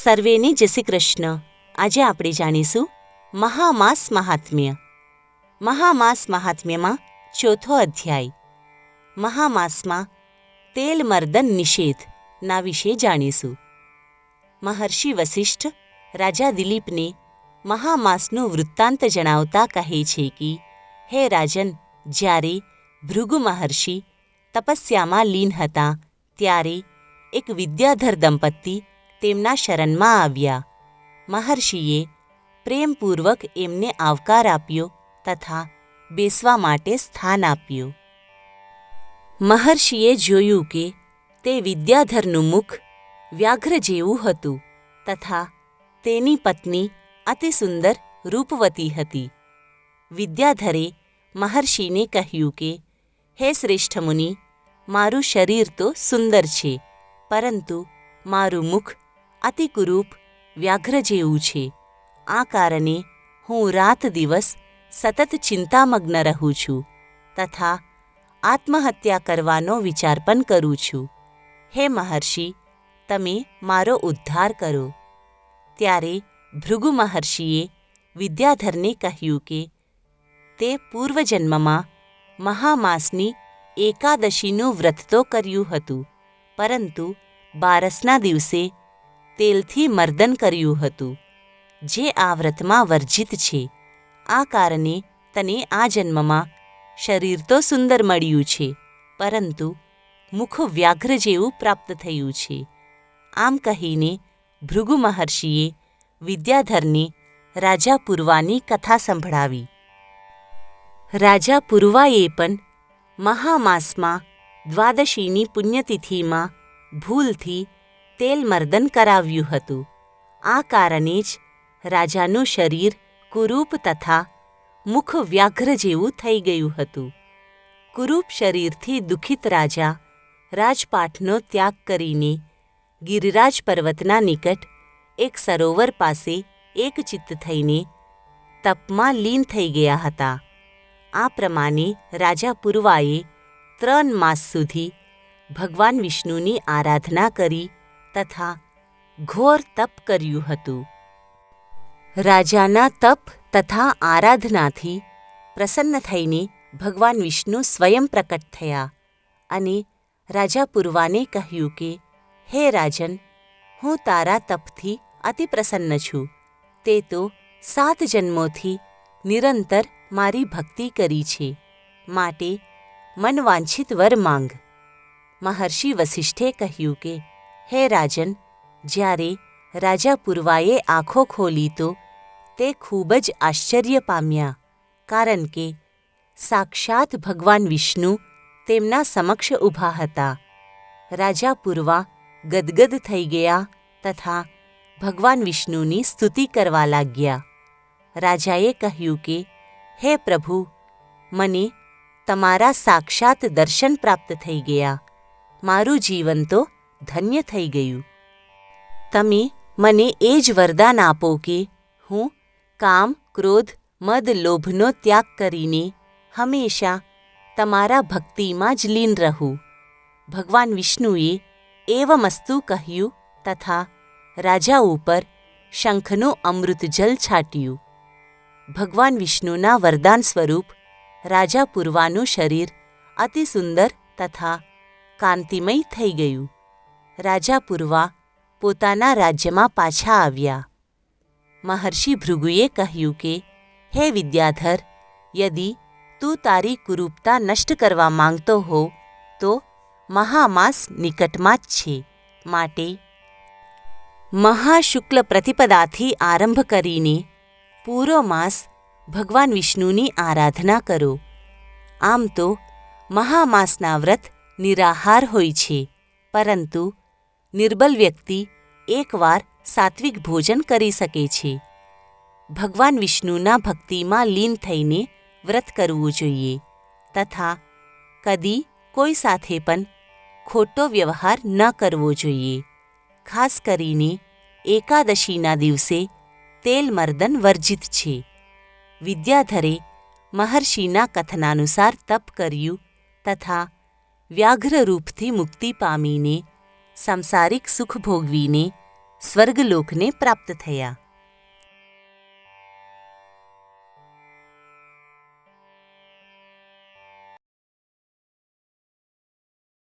સર્વેને જય શ્રી કૃષ્ણ. આજે આપણે જાણીશું મહામાસ મહાત્મ્ય. મહામાસ મહાત્મ્યમાં ચોથો અધ્યાય. મહામાસમાં તેલ મર્દન નિષેધના વિશે જાણીશું. મહર્ષિ વસિષ્ઠ રાજા દિલીપને મહામાસનું વૃત્તાંત જણાવતા કહે છે કે, હે રાજન, જ્યારે ભૃગુ મહર્ષિ તપસ્યામાં લીન હતા ત્યારે એક વિદ્યાધર દંપતી તેમના શરણમાં આવ્યા. મહર્ષિએ પ્રેમપૂર્વક એમને આવકાર આપ્યો તથા બેસવા માટે સ્થાન આપ્યું. મહર્ષિએ જોયું કે તે વિદ્યાધરનું મુખ વ્યાઘ્ર જેવું હતું તથા તેની પત્ની અતિ સુંદર રૂપવતી હતી. વિદ્યાધરે મહર્ષિને કહ્યું કે, હે શ્રેષ્ઠ મુનિ, મારું શરીર તો સુંદર છે, પરંતુ મારું મુખ અતિ કુરૂપ વ્યાઘ્ર જેવું છે. આ કારણે હું રાત દિવસ સતત ચિંતામગ્ન રહું છું તથા આત્મહત્યા કરવાનો વિચાર પણ કરું છું. હે મહર્ષિ, તમે મારો ઉદ્ધાર કરો. ત્યારે ભૃગુ મહર્ષિએ વિદ્યાધરને કહ્યું કે તે પૂર્વજન્મમાં મહામાસની એકાદશીનું વ્રત તો કર્યું હતું, પરંતુ બારસના દિવસે તેલથી મર્દન કર્યું હતું, જે આ વ્રતમાં વર્જિત છે. આ કારણે તને આ જન્મમાં શરીર તો સુંદર મળ્યું છે, પરંતુ મુખ વ્યાઘ્ર જેવું પ્રાપ્ત થયું છે. આમ કહીને ભૃગુ મહર્ષિએ વિદ્યાધરને રાજા પૂર્વાની કથા સંભળાવી. રાજા પૂર્વાએ પણ મહામાસમાં દ્વાદશીની પુણ્યતિથિમાં ભૂલથી તેલ મર્દન કરાવ્યું હતું. આ કારણે જ રાજાનું શરીર કુરૂપ તથા મુખ વ્યાઘ્ર જેવું થઈ ગયું હતું. કુરૂપ શરીરથી દુઃખિત રાજા રાજપાટનો ત્યાગ કરીને ગિરિરાજ પર્વતના નિકટ એક સરોવર પાસે એકચિત્ત થઈને તપમાં લીન થઈ ગયા હતા. આ પ્રમાણે રાજા પૂર્વાએ 3 માસ સુધી ભગવાન વિષ્ણુની આરાધના કરી તથા ઘોર તપ કર્યું હતું. રાજાના તપ તથા આરાધનાથી પ્રસન્ન થઈને ભગવાન વિષ્ણુ સ્વયં પ્રકટ થયા અને રાજા પૂર્વાને કહ્યું કે, હે રાજન, હું તારા તપથી અતિ પ્રસન્ન છું. તે તો 7 જન્મોથી નિરંતર મારી ભક્તિ કરી છે, માટે મનવાંછિત વર માંગ. મહર્ષિ વસિષ્ઠે કહ્યું કે, હે રાજન, જ્યારે રાજા પૂર્વાએ આંખો ખોલી તો તે ખૂબ જ આશ્ચર્ય પામ્યા, કારણ કે સાક્ષાત ભગવાન વિષ્ણુ તેમના સમક્ષ ઊભા હતા. રાજા પૂર્વા ગદગદ થઈ ગયા તથા ભગવાન વિષ્ણુની સ્તુતિ કરવા લાગ્યા. રાજાએ કહ્યું કે, હે પ્રભુ, મને તમારા સાક્ષાત દર્શન પ્રાપ્ત થઈ ગયા. મારું જીવન તો ધન્ય થઈ ગયું. તમે મને એ જ વરદાન આપો કે હું કામ, ક્રોધ, મદ, લોભનો ત્યાગ કરીને હંમેશા તમારા ભક્તિમાં જ લીન રહું. ભગવાન વિષ્ણુએ એવમસ્તુ કહ્યું તથા રાજા ઉપર શંખનું અમૃત જલ છાટ્યું. ભગવાન વિષ્ણુના વરદાન સ્વરૂપ રાજા પૂર્વાનું શરીર અતિ સુંદર તથા કાંતિમય થઈ ગયું. રાજા પૂર્વા પોતાના રાજ્યમાં પાછા આવ્યા. મહર્ષિ ભૃગુએ કહ્યું કે, હે વિદ્યાધર, યદિ તું તારી કુરૂપતા નષ્ટ કરવા માંગતો હો તો મહામાસ નિકટમાં જ છે, માટે મહાશુક્લ પ્રતિપદાથી આરંભ કરીને પૂરો માસ ભગવાન વિષ્ણુની આરાધના કરો. આમ તો મહામાસના વ્રત નિરાહાર હોય છે, પરંતુ નિર્બલ વ્યક્તિ એકવાર સાત્વિક ભોજન કરી શકે છે. ભગવાન વિષ્ણુના ભક્તિમાં લીન થઈને વ્રત કરવું જોઈએ તથા કદી કોઈ સાથે પણ ખોટો વ્યવહાર ન કરવો જોઈએ. ખાસ કરીને એકાદશીના દિવસે તેલ મર્દન વર્જિત છે. વિદ્યાધરે મહર્ષિના કથનાનુસાર તપ કર્યું તથા વ્યાઘ્ર રૂપથી મુક્તિ પામીને સંસારિક સુખ ભોગવીને સ્વર્ગલોકને પ્રાપ્ત થયા.